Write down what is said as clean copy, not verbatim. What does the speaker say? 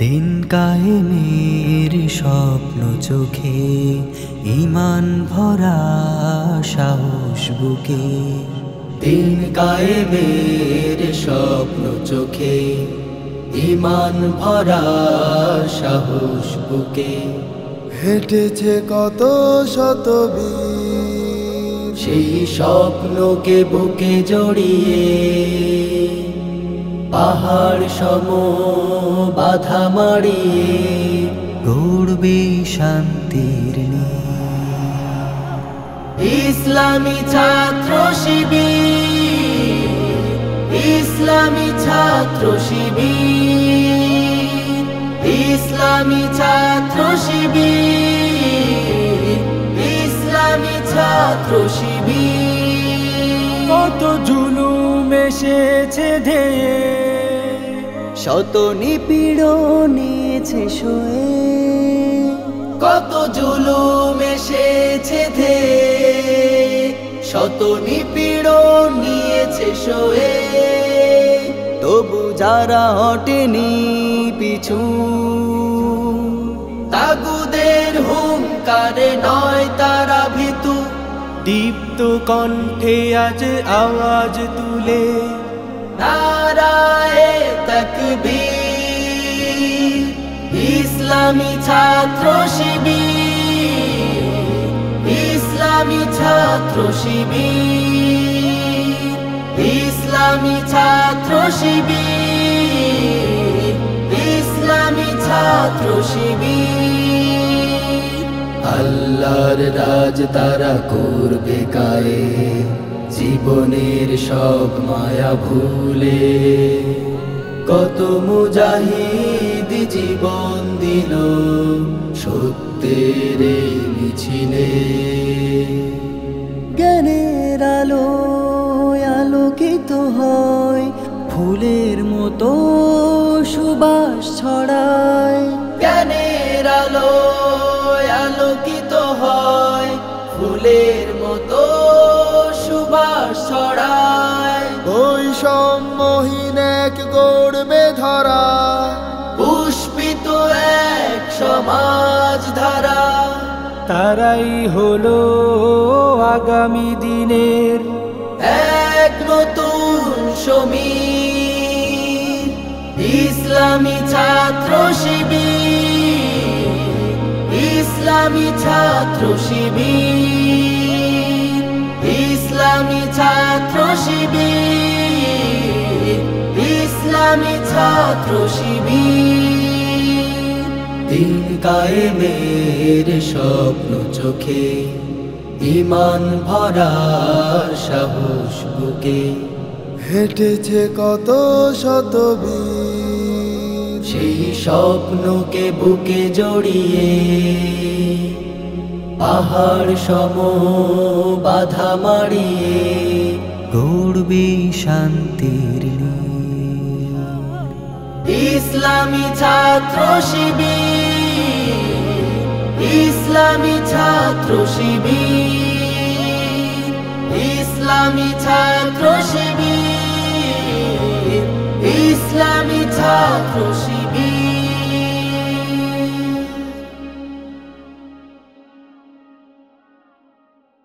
দিন কায়েমের স্বপ্ন চোখে, ঈমান ভরা সাহস বুকে। দিন কায়েমের স্বপ্ন চোখে, ঈমান ভরা সাহস বুকে। হেঁটেছে কত শত বীর, সেই স্বপ্নকে বুকে জড়িয়ে পাহাড় সম বাধা মারিয়ে গড়বে শান্তির ইসলামী ছাত্র শিবির, ইসলামী ছাত্র শিবির, ইসলামী ছাত্র শিবির, ইসলামী ছাত্র শিবির। কত জুলুম এসেছে ধেয়ে, শত নিপীড়ন নিয়েছে সয়ে। কত জুলুম এসেছে ধেয়ে, শত নিপীড়ন নিয়েছে সয়ে। তবু যারা হটেনি পিছু, তাগুদের হুঙ্কারে নয় তারা ভীতু। দীপ্ত কণ্ঠে আজ আওয়াজ তুলে নারায়ে তাকবীর, ইসলামী ছাত্র শিবির, ইসলামী ছাত্র শিবির, ইসলামী ছাত্র শিবির, ইসলামী ছাত্র শিবির। আল্লাহর রাজ তারা করবে কায়েম, জীবনের সব মায়া ভুলে। কত মুজাহিদ জীবন দিল সত্যের এই মিছিলে। জ্ঞানের আলো আলোকিত হয়, ফুলের মতো সুবাস ছড়ায়। জ্ঞানের আলো আলোকিত হয়, ফুলের মতো সুবাস ছড়ায়। বৈষম্যহীন এক গড়বে ধরা, পুষ্পিত এক সমাজ ধারা। তারাই হলো আগামী দিনের এক নতুন সমীর। ইসলামী ছাত্র শিবির, ইসলামী ছাত্র শিবির, ইসলামী ছাত্র শিবির, ইসলামী ছাত্র শিবির। দিন কায়েমের স্বপ্ন চোখে, ঈমান ভরা সাহস বুকে। হেঁটেছে কত শত বীর, সেই স্বপ্নকে বুকে জড়িয়ে পাহাড় সম বাধা মারিয়ে গড়বে শান্তির ইসলামী ছাত্র শিবির, ইসলামী ছাত্র শিবির, ইসলামী ছাত্র শিবির, ইসলামী ছাত্র শিবির।